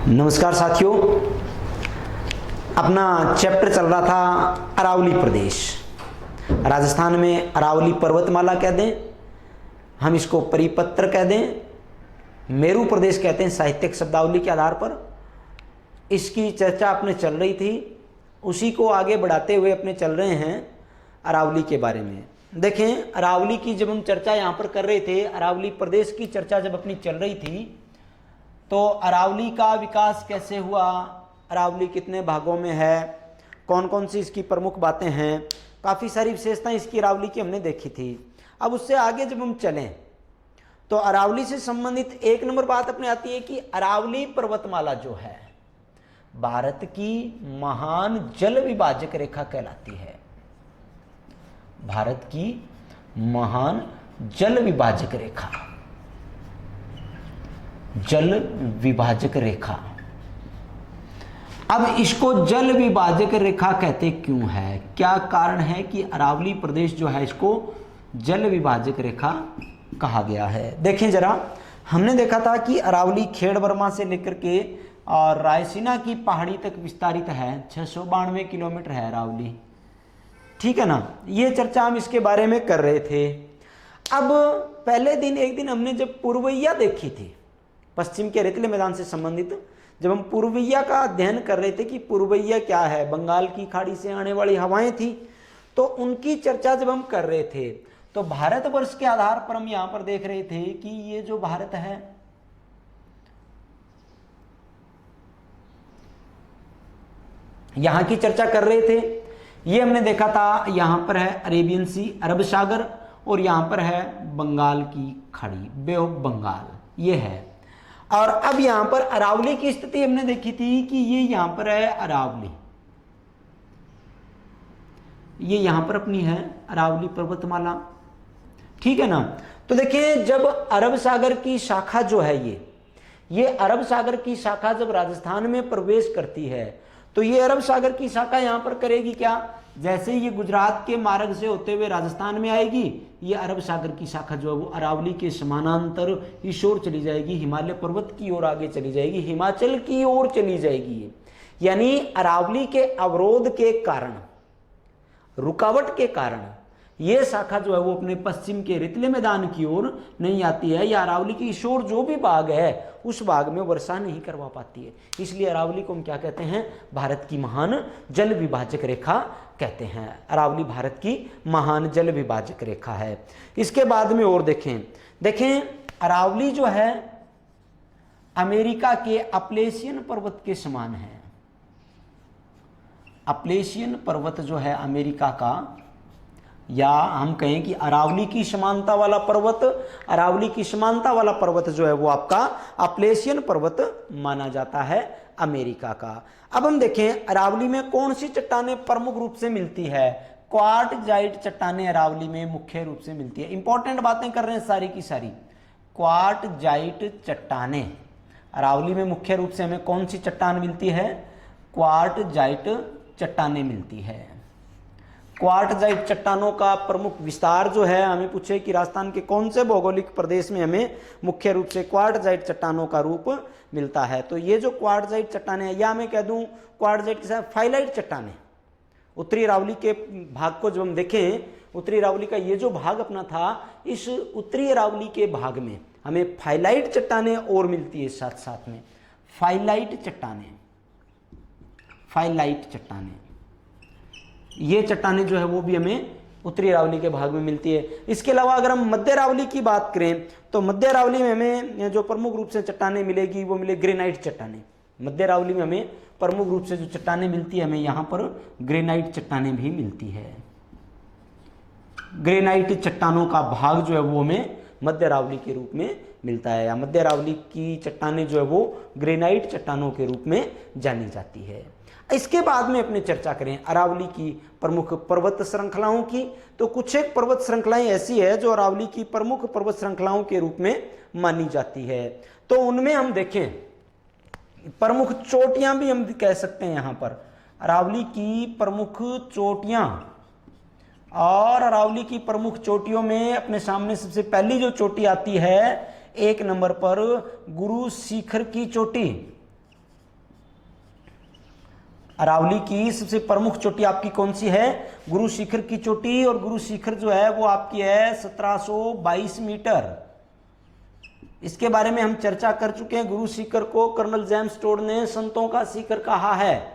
नमस्कार साथियों, अपना चैप्टर चल रहा था अरावली प्रदेश। राजस्थान में अरावली पर्वतमाला कह दें, हम इसको परिपत्र कह दें, मेरू प्रदेश कहते हैं साहित्यिक शब्दावली के आधार पर। इसकी चर्चा अपने चल रही थी, उसी को आगे बढ़ाते हुए अपने चल रहे हैं अरावली के बारे में। देखें, अरावली की जब हम चर्चा यहाँ पर कर रहे थे, अरावली प्रदेश की चर्चा जब अपनी चल रही थी, तो अरावली का विकास कैसे हुआ, अरावली कितने भागों में है, कौन कौन सी इसकी प्रमुख बातें हैं, काफ़ी सारी विशेषताएं इसकी अरावली की हमने देखी थी। अब उससे आगे जब हम चलें तो अरावली से संबंधित एक नंबर बात अपने आती है कि अरावली पर्वतमाला जो है भारत की महान जल विभाजक रेखा कहलाती है। भारत की महान जल विभाजक रेखा, जल विभाजक रेखा। अब इसको जल विभाजक रेखा कहते क्यों है, क्या कारण है कि अरावली प्रदेश जो है इसको जल विभाजक रेखा कहा गया है। देखें जरा, हमने देखा था कि अरावली खेड़ वर्मा से लेकर के और रायसीना की पहाड़ी तक विस्तारित है। 692 किलोमीटर है अरावली, ठीक है ना। ये चर्चा हम इसके बारे में कर रहे थे। अब पहले दिन एक दिन हमने जब पूर्वैया देखी थी, पश्चिम के रेतीले मैदान से संबंधित, जब हम पूर्वैया का अध्ययन कर रहे थे कि पूर्वैया क्या है, बंगाल की खाड़ी से आने वाली हवाएं थी, तो उनकी चर्चा जब हम कर रहे थे तो भारतवर्ष के आधार पर हम यहां पर देख रहे थे कि ये जो भारत है, यहां की चर्चा कर रहे थे। ये हमने देखा था, यहां पर है अरेबियन सी, अरब सागर, और यहां पर है बंगाल की खाड़ी, बे ऑफ बंगाल, ये है। और अब यहां पर अरावली की स्थिति हमने देखी थी कि ये यहां पर है अरावली, ये यहां पर अपनी है अरावली पर्वतमाला, ठीक है ना। तो देखिए, जब अरब सागर की शाखा जो है ये अरब सागर की शाखा जब राजस्थान में प्रवेश करती है, तो ये अरब सागर की शाखा यहां पर करेगी क्या, जैसे ये गुजरात के मार्ग से होते हुए राजस्थान में आएगी, ये अरब सागर की शाखा जो है वो अरावली के समानांतर इस ओर चली जाएगी, हिमालय पर्वत की ओर आगे चली जाएगी, हिमाचल की ओर चली जाएगी। यानी अरावली के अवरोध के कारण, रुकावट के कारण ये शाखा जो है वो अपने पश्चिम के रेतीले मैदान की ओर नहीं आती है, या अरावली की इस ओर जो भी भाग है उस भाग में वर्षा नहीं करवा पाती है। इसलिए अरावली को हम क्या कहते हैं, भारत की महान जल विभाजक रेखा कहते हैं। अरावली भारत की महान जल विभाजक रेखा है। इसके बाद में और देखें अरावली जो है अमेरिका के अपलेशियन पर्वत के समान है। अपलेशियन पर्वत जो है अमेरिका का, या हम कहें कि अरावली की समानता वाला पर्वत, अरावली की समानता वाला पर्वत जो है वो आपका अपलेशियन पर्वत माना जाता है अमेरिका का। अब हम देखें अरावली में कौन सी चट्टानें प्रमुख रूप से मिलती है। क्वार्टजाइट चट्टानें अरावली में मुख्य रूप से मिलती है। इंपॉर्टेंट बातें कर रहे हैं सारी की सारी। क्वार्टजाइट चट्टानें अरावली में मुख्य रूप से हमें कौन सी चट्टान मिलती है, क्वार्टजाइट चट्टानें मिलती है। क्वार्टजाइट चट्टानों का प्रमुख विस्तार जो है, हमें पूछे कि राजस्थान के कौन से भौगोलिक प्रदेश में हमें मुख्य रूप से क्वार्टजाइट चट्टानों का रूप मिलता है, तो ये जो क्वार्टजाइट चट्टानें हैं, या मैं कह दूं क्वार्टजाइट के साथ फाइलाइट चट्टानें। उत्तरी अरावली के भाग को जब हम देखें, उत्तरी अरावली का ये जो भाग अपना था, इस उत्तरी अरावली के भाग में हमें फाइलाइट चट्टानें और मिलती है, साथ साथ में फाइलाइट चट्टानें, फाइलाइट चट्टानें, ये चट्टानें जो है वो भी हमें उत्तरी अरावली के भाग में मिलती है। इसके अलावा अगर हम मध्य अरावली की बात करें तो मध्य अरावली में हमें जो प्रमुख रूप से चट्टानें मिलेगी वो मिले ग्रेनाइट चट्टानें। मध्य अरावली में हमें प्रमुख रूप से जो चट्टानें मिलती है, हमें यहाँ पर ग्रेनाइट चट्टानें भी मिलती है। ग्रेनाइट चट्टानों का भाग जो है वो हमें मध्य अरावली के रूप में मिलता है, या मध्य अरावली की चट्टानें जो है वो ग्रेनाइट चट्टानों के रूप में जानी जाती है। इसके बाद में अपने चर्चा करें अरावली की प्रमुख पर्वत श्रृंखलाओं की, तो कुछ एक पर्वत श्रृंखलाएं ऐसी है जो अरावली की प्रमुख पर्वत श्रृंखलाओं के रूप में मानी जाती है। तो उनमें हम देखें प्रमुख चोटियां भी हम कह सकते हैं, यहां पर अरावली की प्रमुख चोटियां, और अरावली की प्रमुख चोटियों में अपने सामने सबसे पहली जो चोटी आती है एक नंबर पर गुरु शिखर की चोटी, अरावली की सबसे प्रमुख चोटी आपकी कौन सी है? गुरु शिखर की चोटी, और गुरु शिखर जो है वो आपकी है 1722 मीटर। इसके बारे में हम चर्चा कर चुके हैं। गुरु शिखर को कर्नल जेम्स टोड ने संतों का शिखर कहा है,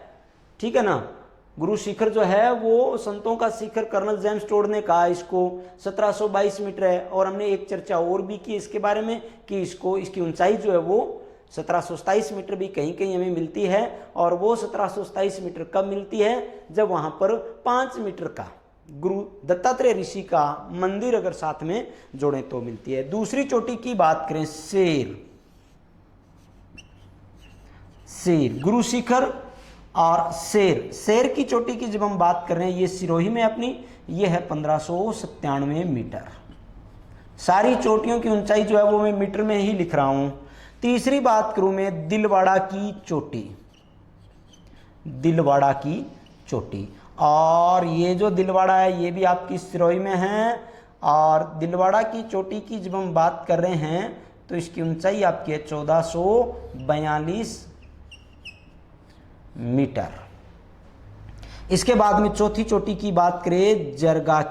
ठीक है ना। गुरु शिखर जो है वो संतों का शिखर कर्नल जेम्स टोड ने कहा इसको 1722 मीटर है। और हमने एक चर्चा और भी की इसके बारे में कि इसकी ऊंचाई जो है वो 1727 मीटर भी कहीं कहीं हमें मिलती है। और वो 1727 मीटर कब मिलती है? जब वहां पर 5 मीटर का गुरु दत्तात्रेय ऋषि का मंदिर अगर साथ में जोड़े तो मिलती है। दूसरी चोटी की बात करें, शेर गुरु शिखर और शेर की चोटी की जब हम बात कर रहे हैं, ये सिरोही में अपनी, ये है 1597 मीटर। सारी चोटियों की ऊंचाई जो है वो मैं मीटर में ही लिख रहा हूं। तीसरी बात करूं मैं दिलवाड़ा की चोटी, दिलवाड़ा की चोटी, और ये जो दिलवाड़ा है ये भी आपकी सिरोही में है। और दिलवाड़ा की चोटी की जब हम बात कर रहे हैं तो इसकी ऊंचाई आपकी है 1442 मीटर। इसके बाद में चौथी चोटी की बात करें, जरगा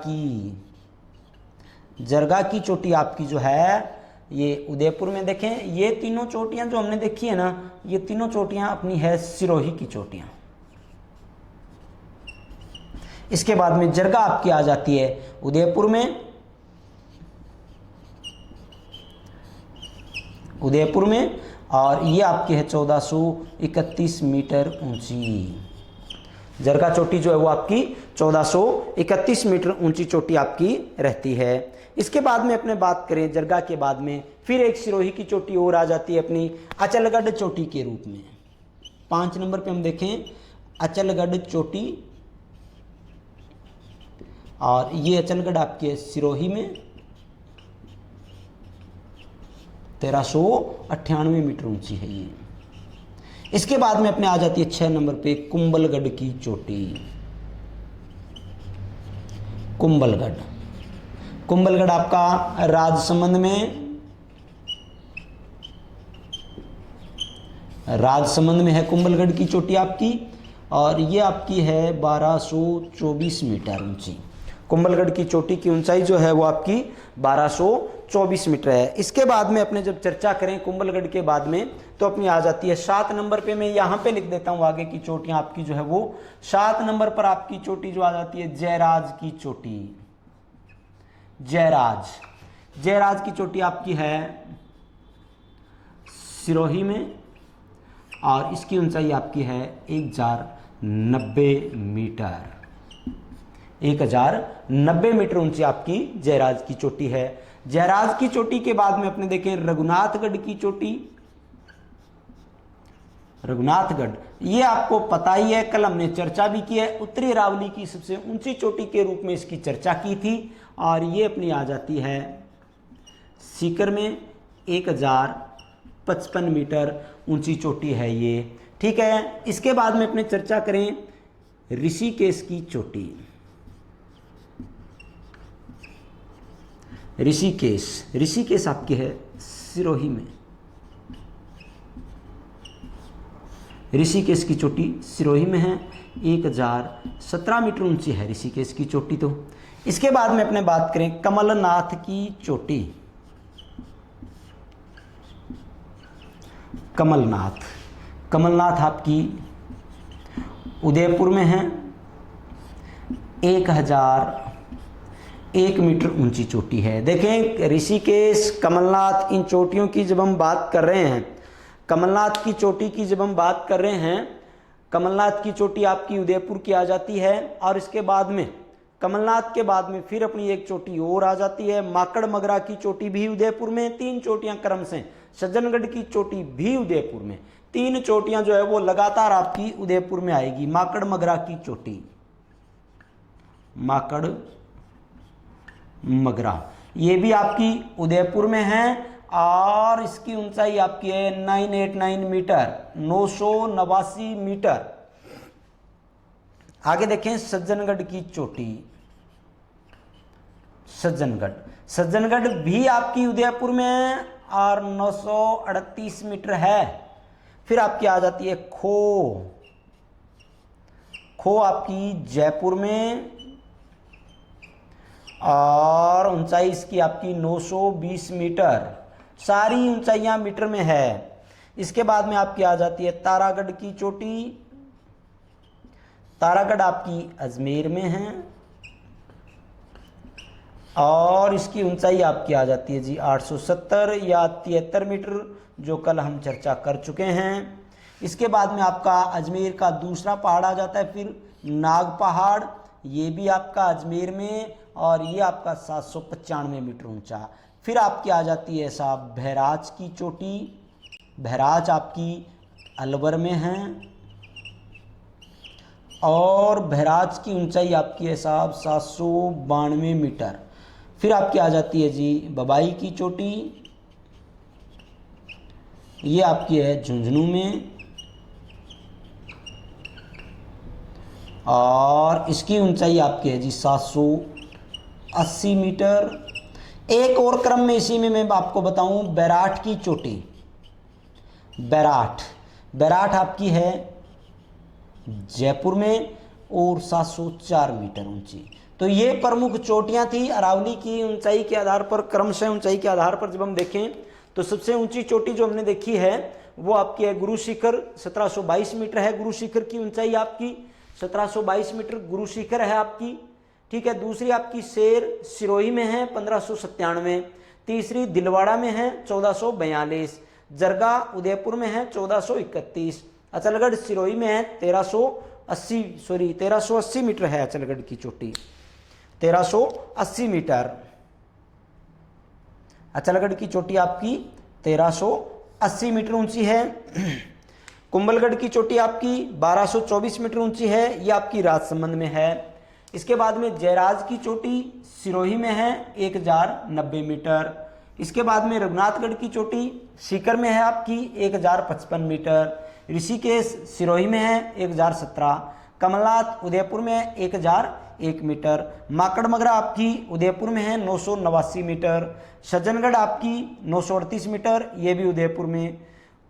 की चोटी आपकी जो है ये उदयपुर में। देखें ये तीनों चोटियां जो हमने देखी है ना, ये तीनों चोटियां अपनी है सिरोही की चोटियां। इसके बाद में जरगा आपकी आ जाती है उदयपुर में, और ये आपकी है 1431 मीटर ऊंची। जरगा चोटी जो है वो आपकी 1431 मीटर ऊंची चोटी आपकी रहती है। इसके बाद में अपने बात करें जरगा के बाद में फिर एक सिरोही की चोटी और आ जाती है अपनी अचलगढ़ चोटी के रूप में। 5 नंबर पे हम देखें अचलगढ़ चोटी, और ये अचलगढ़ आपके सिरोही में 1398 मीटर ऊंची है ये। इसके बाद में अपने आ जाती है 6 नंबर पे कुंभलगढ़ की चोटी। कुंभलगढ़ आपका राजसमंद में है कुंभलगढ़ की चोटी आपकी, और ये आपकी है 1224 मीटर ऊंची। कुंभलगढ़ की चोटी की ऊंचाई जो है वो आपकी 1224 मीटर है। इसके बाद में अपने जब चर्चा करें कुंभलगढ़ के बाद में तो अपनी आ जाती है 7 नंबर पे। मैं यहाँ पे लिख देता हूँ आगे की चोटियाँ आपकी जो है वो 7 नंबर पर आपकी चोटी जो आ जाती है जयराज की चोटी। जयराज की चोटी आपकी है सिरोही में, और इसकी ऊंचाई आपकी है 1090 मीटर। 1090 मीटर ऊंची आपकी जयराज की चोटी है। जयराज की चोटी के बाद में अपने देखें रघुनाथगढ़ की चोटी। रघुनाथगढ़ ये आपको पता ही है, कल हमने चर्चा भी की है, उत्तरी अरावली की सबसे ऊंची चोटी के रूप में इसकी चर्चा की थी। और ये अपनी आ जाती है सीकर में 1055 मीटर ऊंची चोटी है ये, ठीक है। इसके बाद में अपने चर्चा करें ऋषिकेश की चोटी। ऋषिकेश आपकी है सिरोही में। ऋषिकेश की चोटी सिरोही में है, 1017 मीटर ऊंची है ऋषिकेश की चोटी। तो इसके बाद में अपने बात करें कमलनाथ की चोटी। कमलनाथ आपकी उदयपुर में है, 1001 मीटर ऊंची चोटी है। देखें ऋषिकेश, कमलनाथ, इन चोटियों की जब हम बात कर रहे हैं, कमलनाथ की चोटी की जब हम बात कर रहे हैं, कमलनाथ की चोटी आपकी उदयपुर की आ जाती है। और इसके बाद में कमलनाथ के बाद में फिर अपनी एक चोटी और आ जाती है माकड़ मगरा की चोटी भी उदयपुर में। 3 चोटियां क्रम से, सज्जनगढ़ की चोटी भी उदयपुर में। 3 चोटियां जो है वो लगातार आपकी उदयपुर में आएगी। माकड़ मगरा की चोटी, माकड़ मगरा, ये भी आपकी उदयपुर में है, और इसकी ऊंचाई आपकी है 989 मीटर, 989 मीटर। आगे देखें सज्जनगढ़ की चोटी। सज्जनगढ़ भी आपकी उदयपुर में है और 938 मीटर है। फिर आपकी आ जाती है खो आपकी जयपुर में, और ऊंचाई इसकी आपकी 920 मीटर, सारी ऊंचाइयां मीटर में है। इसके बाद में आपकी आ जाती है तारागढ़ की चोटी। तारागढ़ आपकी अजमेर में है और इसकी ऊंचाई आपकी आ जाती है जी 870 या 73 मीटर, जो कल हम चर्चा कर चुके हैं। इसके बाद में आपका अजमेर का दूसरा पहाड़ आ जाता है, फिर नाग पहाड़, ये भी आपका अजमेर में, और ये आपका 795 मीटर ऊंचा। फिर आपकी आ जाती है साहब बहराज की चोटी। बहराज आपकी अलवर में है और बहराज की ऊंचाई आपकी है साहब 792 मीटर। फिर आपकी आ जाती है जी बबाई की चोटी, ये आपकी है झुंझुनू में, और इसकी ऊंचाई आपकी है जी 780 मीटर। एक और क्रम में इसी में मैं आपको बताऊं, बैराठ की चोटी। बैराठ आपकी है जयपुर में और 704 मीटर ऊंची। तो ये प्रमुख चोटियां थी अरावली की ऊंचाई के आधार पर, क्रमशः ऊंचाई के आधार पर जब हम देखें तो सबसे ऊंची चोटी जो हमने देखी है वो आपकी है गुरु शिखर, 1722 मीटर है गुरु शिखर की ऊंचाई आपकी, 1722 मीटर गुरु शिखर है आपकी। ठीक है, दूसरी आपकी शेर सिरोही में है 1597, तीसरी दिलवाड़ा में है 1442, जरगा उदयपुर में है 1431, अचलगढ़ सिरोही में है 1380 मीटर है अचलगढ़ की चोटी, 1380 मीटर अचलगढ़ की चोटी आपकी 1380 मीटर ऊंची है। कुंभलगढ़ की चोटी आपकी 1224 मीटर ऊंची है, ये आपकी राजसमंद में है। इसके बाद में जयराज की चोटी सिरोही में है 1090 मीटर। इसके बाद में रघुनाथगढ़ की चोटी सीकर में है आपकी 1055 मीटर। ऋषिकेश सिरोही में है 1017, कमलनाथ उदयपुर में है 1001 मीटर, माकड़मगरा आपकी उदयपुर में है 989 मीटर, सज्जनगढ़ आपकी 938 मीटर, ये भी उदयपुर में,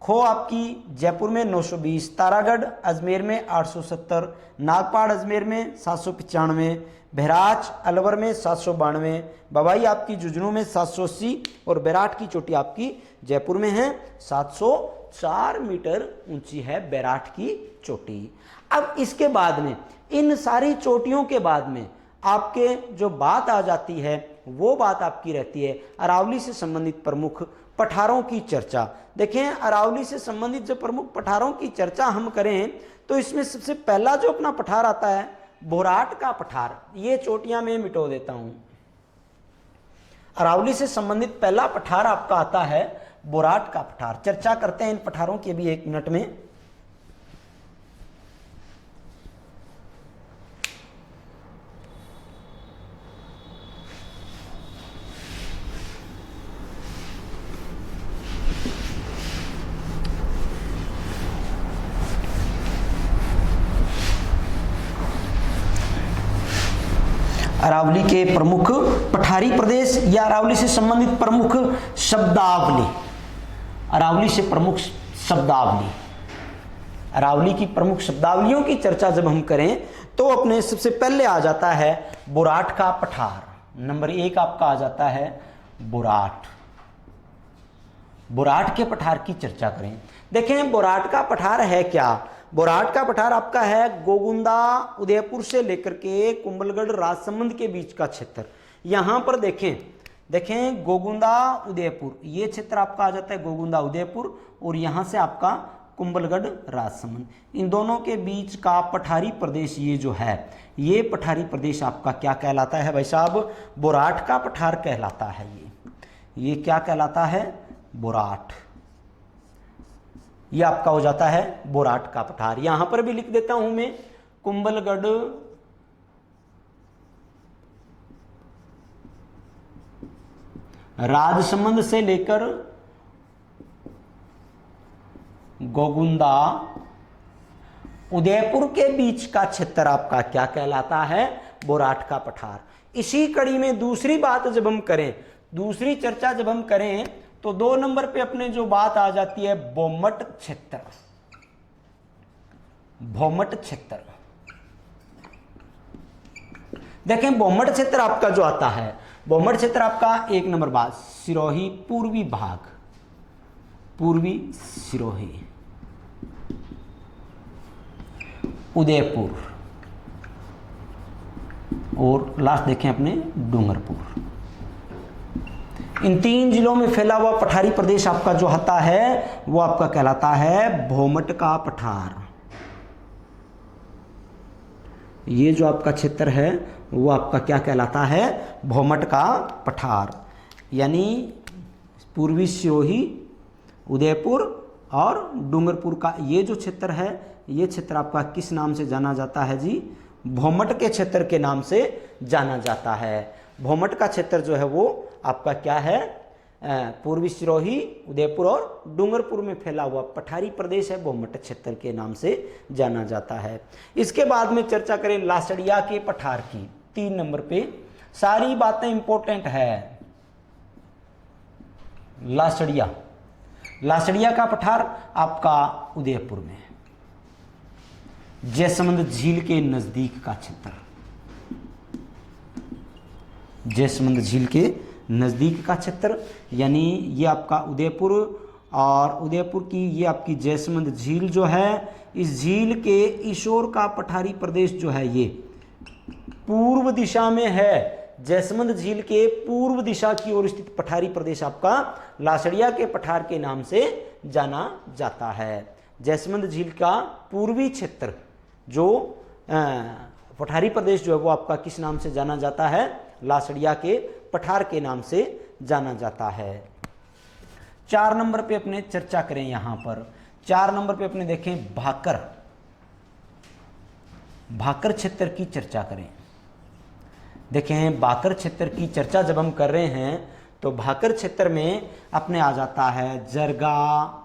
खो आपकी जयपुर में 920, तारागढ़ अजमेर में 870, नागपाड़ अजमेर में 795, बहराच अलवर में 792, बबाई आपकी झुंझुनू में 780 और बैराठ की चोटी आपकी जयपुर में है 704 मीटर ऊंची है बैराठ की चोटी। अब इसके बाद में इन सारी चोटियों के बाद में आपके जो बात आ जाती है वो बात आपकी रहती है अरावली से संबंधित प्रमुख पठारों की चर्चा। देखें, अरावली से संबंधित जो प्रमुख पठारों की चर्चा हम करें तो इसमें सबसे पहला जो अपना पठार आता है बोराट का पठार। ये चोटियां मैं मिटो देता हूं। अरावली से संबंधित पहला पठार आपका आता है बोराट का पठार। चर्चा करते हैं इन पठारों की भी 1 मिनट में। अरावली के प्रमुख पठारी प्रदेश या अरावली से संबंधित प्रमुख शब्दावली। अरावली से प्रमुख शब्दावली, अरावली की प्रमुख शब्दावलियों की चर्चा जब हम करें तो अपने सबसे पहले आ जाता है बोराट का पठार। नंबर 1 आपका आ जाता है बोराट। बोराट के पठार की चर्चा करें। देखें, बोराट का पठार है क्या? बोराट का पठार आपका है गोगुंदा उदयपुर से लेकर के कुंभलगढ़ राजसमंद के बीच का क्षेत्र। यहां पर देखें गोगुंदा उदयपुर, ये क्षेत्र आपका आ जाता है गोगुंदा उदयपुर, और यहां से आपका कुंभलगढ़ राजसमंद, इन दोनों के बीच का पठारी प्रदेश ये जो है, ये पठारी प्रदेश आपका क्या कहलाता है भाई साहब? बोराट का पठार कहलाता है। ये क्या कहलाता है? बोराट। ये आपका हो जाता है बोराट का पठार। यहां पर भी लिख देता हूं मैं कुंभलगढ़ राजसमंद से लेकर गोगुंदा उदयपुर के बीच का क्षेत्र आपका क्या कहलाता है? बोराट का पठार। इसी कड़ी में दूसरी बात जब हम करें, दूसरी चर्चा जब हम करें तो 2 नंबर पे अपने जो बात आ जाती है भौमट क्षेत्र। भौमट क्षेत्र, देखें बहुमठ क्षेत्र आपका जो आता है, बहुमठ क्षेत्र आपका 1 नंबर बात सिरोही पूर्वी भाग, पूर्वी सिरोही, उदयपुर और लास्ट देखें अपने डूंगरपुर। इन 3 जिलों में फैला हुआ पठारी प्रदेश आपका जो आता है वो आपका कहलाता है बहुमठ का पठार। ये जो आपका क्षेत्र है वो आपका क्या कहलाता है, बहुमठ का पठार। यानी पूर्वी सिरोही, उदयपुर और डूंगरपुर का ये जो क्षेत्र है, ये क्षेत्र आपका किस नाम से जाना जाता है जी, बहुमठ के क्षेत्र के नाम से जाना जाता है। बहुमठ का क्षेत्र जो है वो आपका क्या है, पूर्वी सिरोही, उदयपुर और डूंगरपुर में फैला हुआ पठारी प्रदेश है, बहुमठ क्षेत्र के नाम से जाना जाता है। इसके बाद में चर्चा करें लासड़िया के पठार की। 3 नंबर पे सारी बातें इंपॉर्टेंट है। लासड़िया, लासड़िया का पठार आपका उदयपुर में, जयसमंद झील के नजदीक का क्षेत्र, जयसमंद झील के नज़दीक का क्षेत्र। यानी ये आपका उदयपुर और उदयपुर की ये आपकी जयसमंद झील जो है, इस झील के इस ओर का पठारी प्रदेश जो है ये पूर्व दिशा में है। जयसमंद झील के पूर्व दिशा की ओर स्थित पठारी प्रदेश आपका लासड़िया के पठार के नाम से जाना जाता है। जयसमंद झील का पूर्वी क्षेत्र जो पठारी प्रदेश जो है वो आपका किस नाम से जाना जाता है, लासड़िया के पठार के नाम से जाना जाता है। 4 नंबर पे अपने चर्चा करें, यहां पर 4 नंबर पे अपने देखें भाकर, भाकर क्षेत्र की चर्चा करें। देखें भाकर क्षेत्र की चर्चा जब हम कर रहे हैं तो भाकर क्षेत्र में अपने आ जाता है जरगा,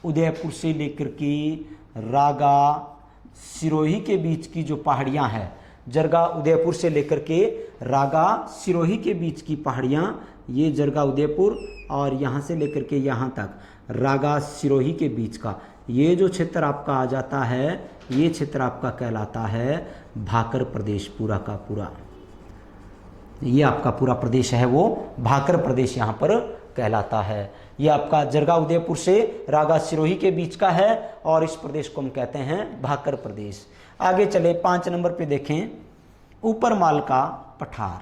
उदयपुर से लेकर के रागा, सिरोही के बीच की जो पहाड़ियां हैं, जरगा उदयपुर से लेकर के रागा सिरोही के बीच की पहाड़ियां, ये जरगा उदयपुर और यहाँ से लेकर के यहाँ तक रागा सिरोही के बीच का ये जो क्षेत्र आपका आ जाता है, ये क्षेत्र आपका कहलाता है भाकर प्रदेश। पूरा का पूरा ये आपका पूरा प्रदेश है वो भाकर प्रदेश यहाँ पर कहलाता है। ये आपका जरगा उदयपुर से रागा सिरोही के बीच का है और इस प्रदेश को हम कहते हैं भाकर प्रदेश। आगे चले 5 नंबर पे देखें ऊपरमाल का पठार।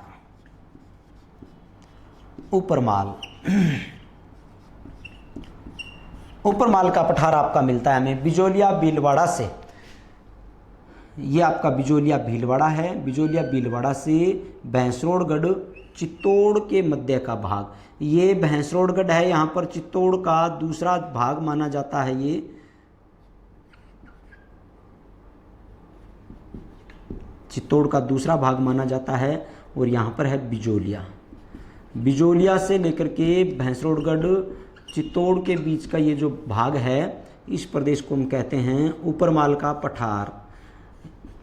ऊपरमाल, ऊपरमाल का पठार आपका मिलता है हमें बिजोलिया भीलवाड़ा से। ये आपका बिजोलिया भीलवाड़ा है, बिजोलिया भीलवाड़ा से भैंसरोड़गढ़ चित्तौड़ के मध्य का भाग, ये भैंसरोड़गढ़ है, यहाँ पर चित्तौड़ का दूसरा भाग माना जाता है। ये चित्तौड़ का दूसरा भाग माना जाता है और यहाँ पर है बिजोलिया। बिजोलिया से लेकर के भैंसरोड़गढ़ चित्तौड़ के बीच का ये जो भाग है, इस प्रदेश को हम कहते हैं ऊपरमाल का पठार।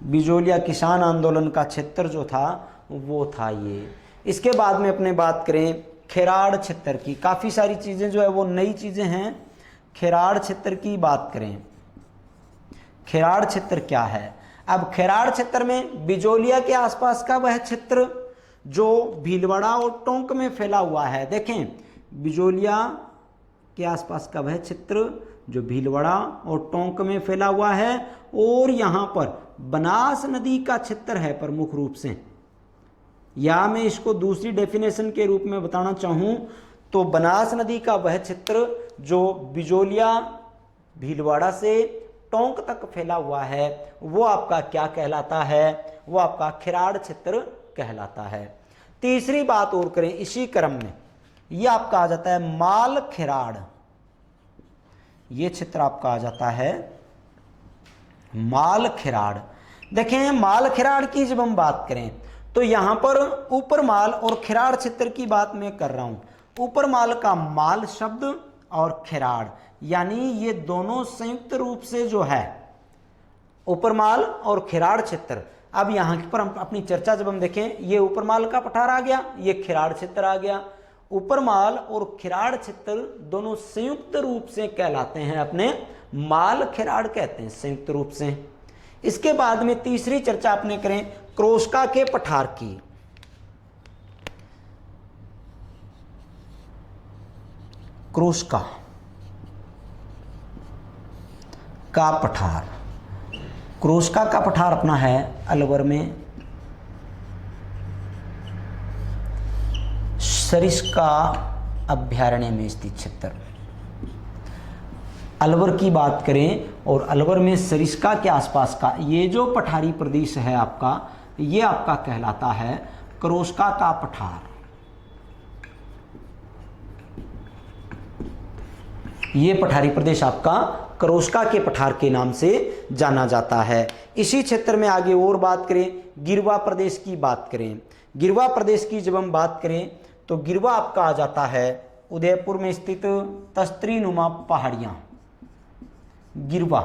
बिजोलिया किसान आंदोलन का क्षेत्र जो था वो था ये। इसके बाद में अपने बात करें खेराड़ क्षेत्र की। काफ़ी सारी चीज़ें जो है वो नई चीज़ें हैं। खेराड़ क्षेत्र की बात करें, खेराड़ क्षेत्र क्या है? अब खेराड़ क्षेत्र में बिजोलिया के आसपास का वह क्षेत्र जो भीलवाड़ा और टोंक में फैला हुआ है। देखें बिजोलिया के आसपास का वह क्षेत्र जो भीलवाड़ा और टोंक में फैला हुआ है और यहाँ पर बनास नदी का क्षेत्र है प्रमुख रूप से। या मैं इसको दूसरी डेफिनेशन के रूप में बताना चाहूँ तो बनास नदी का वह क्षेत्र जो बिजोलिया भीलवाड़ा से टोंक तक फैला हुआ है वो आपका क्या कहलाता है? वो आपका खेराड़ क्षेत्र कहलाता है। तीसरी बात और करें इसी क्रम में, ये आपका आ जाता है माल खेराड़। ये क्षेत्र आपका आ जाता है माल खेराड़। देखें माल खेराड़ की जब हम बात करें तो यहां पर ऊपरमाल और खेराड़ क्षेत्र की बात मैं कर रहा हूं। ऊपरमाल का माल शब्द और खेराड़ यानी ये दोनों संयुक्त रूप से जो है ऊपरमाल और खेराड़ क्षेत्र। अब यहाँ पर हम अपनी चर्चा जब हम देखें, ये ऊपरमाल का पठार आ गया, ये खेराड़ क्षेत्र आ गया। ऊपरमाल और खेराड़ क्षेत्र दोनों संयुक्त रूप से कहलाते हैं अपने माल खेराड़ कहते हैं संयुक्त रूप से। इसके बाद में तीसरी चर्चा अपने करें क्रोस्का के पठार की, क्रोस्का का पठार, क्रोस्का का पठार अपना है अलवर में, सरिस्का अभ्यारण्य में स्थित क्षेत्र। अलवर की बात करें और अलवर में सरिस्का के आसपास का ये जो पठारी प्रदेश है आपका, ये आपका कहलाता है क्रोस्का का पठार। ये पठारी प्रदेश आपका क्रोस्का के पठार के नाम से जाना जाता है। इसी क्षेत्र में आगे और बात करें, गिरवा प्रदेश की बात करें, गिरवा प्रदेश की जब हम बात करें तो गिरवा आपका आ जाता है उदयपुर में स्थित तस्त्रीनुमा पहाड़ियाँ। गिरवा,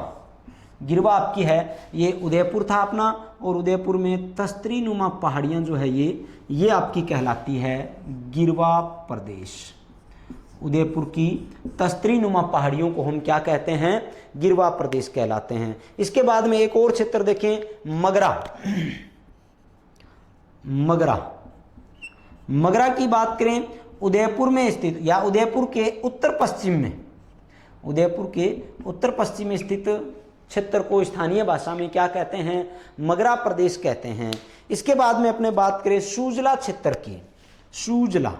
गिरवा आपकी है, ये उदयपुर था अपना, और उदयपुर में तस्त्रीनुमा पहाड़ियाँ जो है ये आपकी कहलाती है गिरवा प्रदेश। उदयपुर की तस्त्रीनुमा पहाड़ियों को हम क्या कहते हैं, गिरवा प्रदेश कहलाते हैं। इसके बाद में एक और क्षेत्र देखें, मगरा। मगरा, मगरा की बात करें, उदयपुर में स्थित या उदयपुर के उत्तर पश्चिम में, उदयपुर के उत्तर पश्चिम में स्थित क्षेत्र को स्थानीय भाषा में क्या कहते हैं, मगरा प्रदेश कहते हैं। इसके बाद में अपने बात करें सूजला क्षेत्र की, सूजला,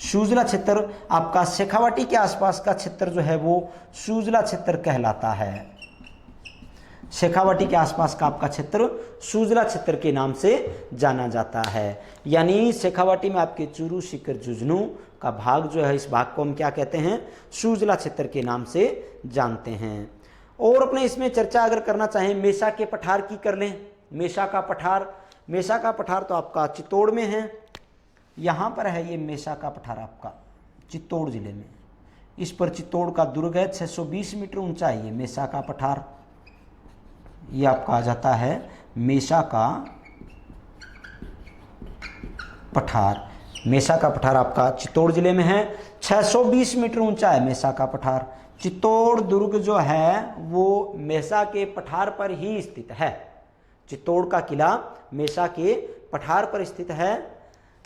सूजला क्षेत्र आपका शेखावाटी के आसपास का क्षेत्र जो है वो सूजला क्षेत्र कहलाता है। शेखावाटी के आसपास का आपका क्षेत्र सूजला क्षेत्र के नाम से जाना जाता है। यानी शेखावाटी में आपके चूरू, सीकर, झुंझुनू का भाग जो है, इस भाग को हम क्या कहते हैं, सूजला क्षेत्र के नाम से जानते हैं। और अपने इसमें चर्चा अगर करना चाहें मेषा के पठार की कर लें। मेषा का पठार, मेषा का पठार तो आपका चित्तौड़ में है, यहाँ पर है ये मेषा का पठार आपका चित्तौड़ जिले में। इस पर चित्तौड़ का दुर्ग है, 620 मीटर ऊंचा है ये मेषा का पठार। ये आपका आ जाता है मेषा का पठार। मेषा का पठार आपका चित्तौड़ जिले में है, 620 मीटर ऊंचा है मेषा का पठार। चित्तौड़ दुर्ग जो है वो मेषा के पठार पर ही स्थित है। चित्तौड़ का किला मेषा के पठार पर स्थित है।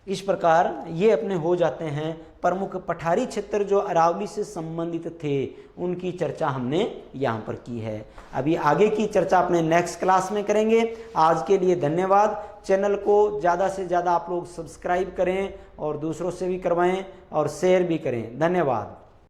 इस प्रकार ये अपने हो जाते हैं प्रमुख पठारी क्षेत्र जो अरावली से संबंधित थे, उनकी चर्चा हमने यहाँ पर की है। अभी आगे की चर्चा अपने नेक्स्ट क्लास में करेंगे। आज के लिए धन्यवाद। चैनल को ज़्यादा से ज़्यादा आप लोग सब्सक्राइब करें और दूसरों से भी करवाएं और शेयर भी करें। धन्यवाद।